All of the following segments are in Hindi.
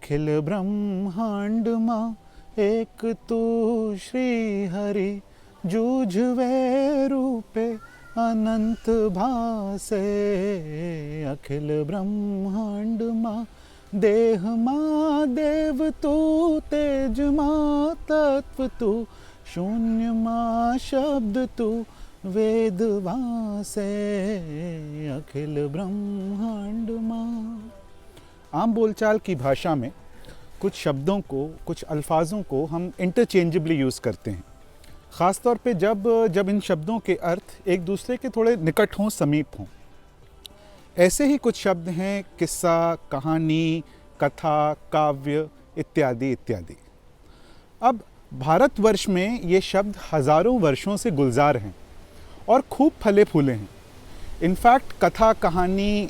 अखिल ब्रह्मांड माँ एक तू श्री हरि, जूझवे रूपे अनंत भासे। अखिल ब्रह्मांड माँ देह माँ देव तू, तेज माँ तत्व तू, शून्य माँ शब्द तू, वेद वासे। अखिल ब्रह्मांड माँ। आम बोलचाल की भाषा में कुछ शब्दों को, कुछ अल्फाजों को हम इंटरचेंजेबली यूज़ करते हैं, ख़ास तौर पे जब इन शब्दों के अर्थ एक दूसरे के थोड़े निकट हों, समीप हों। ऐसे ही कुछ शब्द हैं किस्सा, कहानी, कथा, काव्य इत्यादि इत्यादि। अब भारतवर्ष में ये शब्द हज़ारों वर्षों से गुलजार हैं और खूब फले फूले हैं। इनफैक्ट कथा, कहानी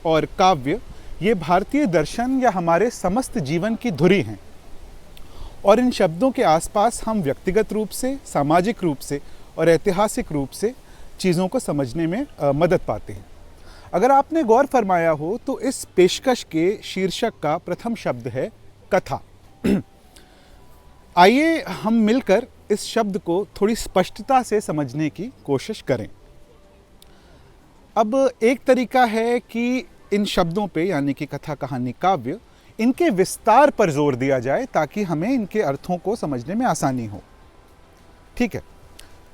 और काव्य ये भारतीय दर्शन या हमारे समस्त जीवन की धुरी हैं और इन शब्दों के आसपास हम व्यक्तिगत रूप से, सामाजिक रूप से और ऐतिहासिक रूप से चीज़ों को समझने में मदद पाते हैं। अगर आपने गौर फरमाया हो तो इस पेशकश के शीर्षक का प्रथम शब्द है कथा। आइए हम मिलकर इस शब्द को थोड़ी स्पष्टता से समझने की कोशिश करें। अब एक तरीका है कि इन शब्दों पे, यानी कि कथा, कहानी, काव्य, इनके विस्तार पर जोर दिया जाए ताकि हमें इनके अर्थों को समझने में आसानी हो। ठीक है,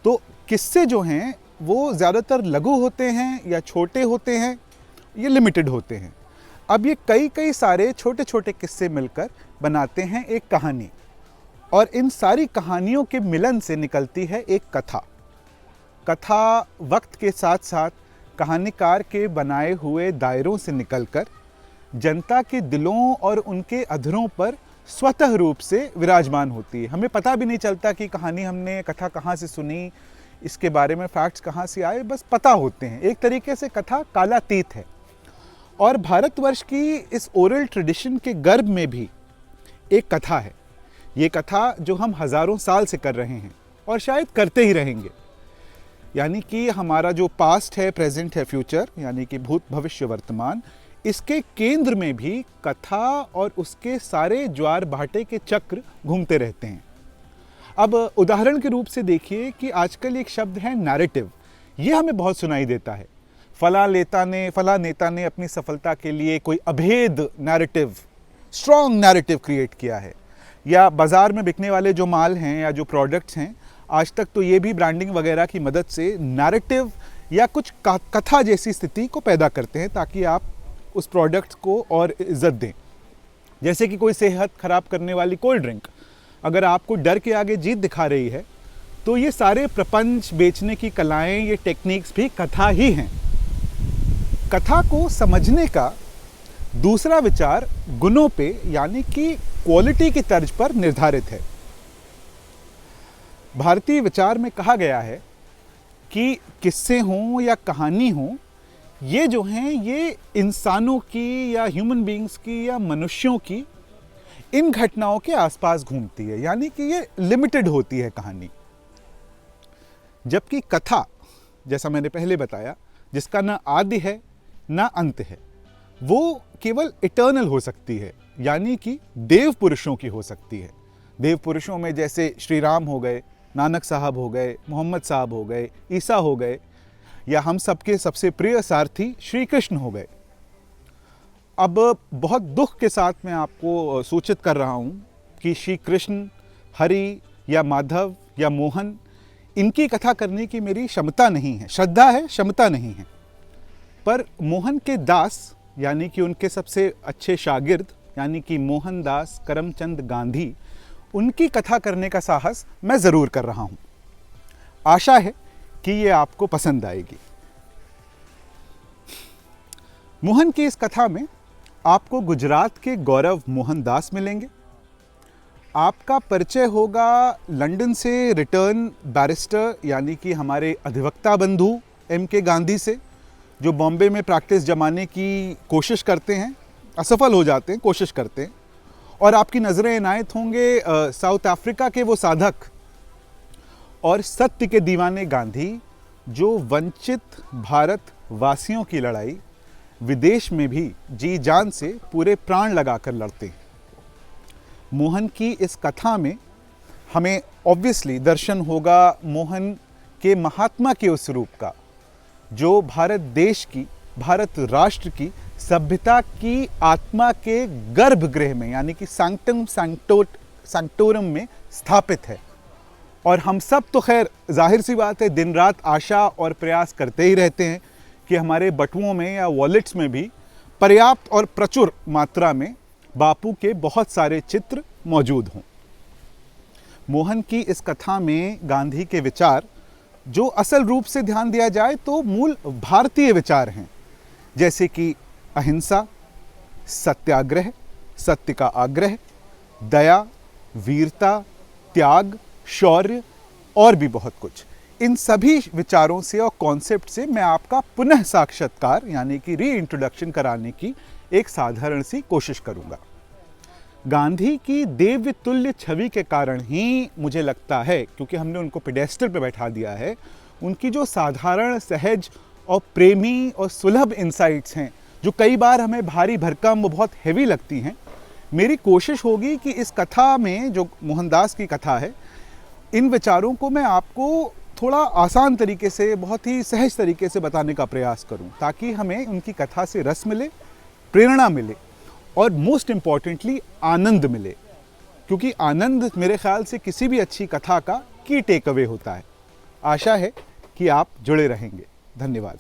तो किस्से जो हैं वो ज़्यादातर लघु होते हैं या छोटे होते हैं, ये लिमिटेड होते हैं। अब ये कई सारे छोटे छोटे किस्से मिलकर बनाते हैं एक कहानी और इन सारी कहानियों के मिलन से निकलती है एक कथा। कथा वक्त के साथ साथ कहानीकार के बनाए हुए दायरों से निकलकर जनता के दिलों और उनके अधरों पर स्वतः रूप से विराजमान होती है। हमें पता भी नहीं चलता कि कहानी, हमने कथा कहाँ से सुनी, इसके बारे में फैक्ट्स कहाँ से आए, बस पता होते हैं। एक तरीके से कथा कालातीत है और भारतवर्ष की इस ओरल ट्रेडिशन के गर्भ में भी एक कथा है। ये कथा जो हम हज़ारों साल से कर रहे हैं और शायद करते ही रहेंगे, यानी कि हमारा जो पास्ट है, प्रेजेंट है, फ्यूचर, यानी कि भूत, भविष्य, वर्तमान, इसके केंद्र में भी कथा और उसके सारे ज्वार भाटे के चक्र घूमते रहते हैं। अब उदाहरण के रूप से देखिए कि आजकल एक शब्द है नैरेटिव। ये हमें बहुत सुनाई देता है। फला नेता ने अपनी सफलता के लिए कोई अभेद नैरेटिव, स्ट्रॉन्ग नैरेटिव क्रिएट किया है। या बाज़ार में बिकने वाले जो माल हैं या जो प्रोडक्ट्स हैं, आज तक तो ये भी ब्रांडिंग वगैरह की मदद से नैरेटिव या कुछ कथा जैसी स्थिति को पैदा करते हैं ताकि आप उस प्रोडक्ट को और इज्जत दें। जैसे कि कोई सेहत खराब करने वाली कोल्ड ड्रिंक अगर आपको डर के आगे जीत दिखा रही है, तो ये सारे प्रपंच, बेचने की कलाएं, ये टेक्निक्स भी कथा ही हैं। कथा को समझने का दूसरा विचार गुणों पे, यानी कि क्वालिटी की तर्ज पर निर्धारित है। भारतीय विचार में कहा गया है कि किस्से हों या कहानी हो, ये जो हैं ये इंसानों की या ह्यूमन बीइंग्स की या मनुष्यों की इन घटनाओं के आसपास घूमती है, यानी कि ये लिमिटेड होती है कहानी। जबकि कथा, जैसा मैंने पहले बताया, जिसका ना आदि है ना अंत है, वो केवल इटर्नल हो सकती है, यानी कि देव पुरुषों की हो सकती है। देव पुरुषों में जैसे श्री राम हो गए, नानक साहब हो गए, मोहम्मद साहब हो गए, ईसा हो गए, या हम सबके सबसे प्रिय सारथी श्री कृष्ण हो गए। अब बहुत दुख के साथ मैं आपको सूचित कर रहा हूँ कि श्री कृष्ण, हरि या माधव या मोहन, इनकी कथा करने की मेरी क्षमता नहीं है। श्रद्धा है, क्षमता नहीं है। पर मोहन के दास, यानी कि उनके सबसे अच्छे शागिर्द, यानी कि मोहनदास करमचंद गांधी, उनकी कथा करने का साहस मैं ज़रूर कर रहा हूँ। आशा है कि ये आपको पसंद आएगी। मोहन की इस कथा में आपको गुजरात के गौरव मोहनदास मिलेंगे। आपका परिचय होगा लंदन से रिटर्न बैरिस्टर, यानी कि हमारे अधिवक्ता बंधु M.K. गांधी से, जो बॉम्बे में प्रैक्टिस जमाने की कोशिश करते हैं, असफल हो जाते हैं, कोशिश करते हैं। और आपकी नज़रें इनायत होंगे साउथ अफ्रीका के वो साधक और सत्य के दीवाने गांधी, जो वंचित भारत वासियों की लड़ाई विदेश में भी जी जान से पूरे प्राण लगाकर लड़ते हैं। मोहन की इस कथा में हमें ऑब्वियसली दर्शन होगा मोहन के महात्मा के उस रूप का जो भारत देश की, भारत राष्ट्र की सभ्यता की आत्मा के गर्भगृह में यानी कि सैंक्टम सैंक्टोरम में स्थापित है। और हम सब तो खैर जाहिर सी बात है दिन रात आशा और प्रयास करते ही रहते हैं कि हमारे बटुओं में या वॉलेट्स में भी पर्याप्त और प्रचुर मात्रा में बापू के बहुत सारे चित्र मौजूद हों। मोहन की इस कथा में गांधी के विचार जो असल रूप से ध्यान दिया जाए तो मूल भारतीय विचार हैं, जैसे कि अहिंसा, सत्याग्रह, सत्य का आग्रह, दया, वीरता, त्याग, शौर्य और भी बहुत कुछ। इन सभी विचारों से और कॉन्सेप्ट से मैं आपका पुनः साक्षात्कार यानी कि री इंट्रोडक्शन कराने की एक साधारण सी कोशिश करूंगा। गांधी की देव्य तुल्य छवि के कारण ही मुझे लगता है, क्योंकि हमने उनको पेडेस्टल पे बैठा दिया है, उनकी जो साधारण, सहज और प्रेमी और सुलभ इंसाइट्स हैं जो कई बार हमें भारी भरकम वो बहुत हैवी लगती हैं, मेरी कोशिश होगी कि इस कथा में जो मोहनदास की कथा है इन विचारों को मैं आपको थोड़ा आसान तरीके से, बहुत ही सहज तरीके से बताने का प्रयास करूं, ताकि हमें उनकी कथा से रस मिले, प्रेरणा मिले और मोस्ट इम्पॉर्टेंटली आनंद मिले, क्योंकि आनंद मेरे ख्याल से किसी भी अच्छी कथा का की टेक अवे होता है। आशा है कि आप जुड़े रहेंगे। धन्यवाद।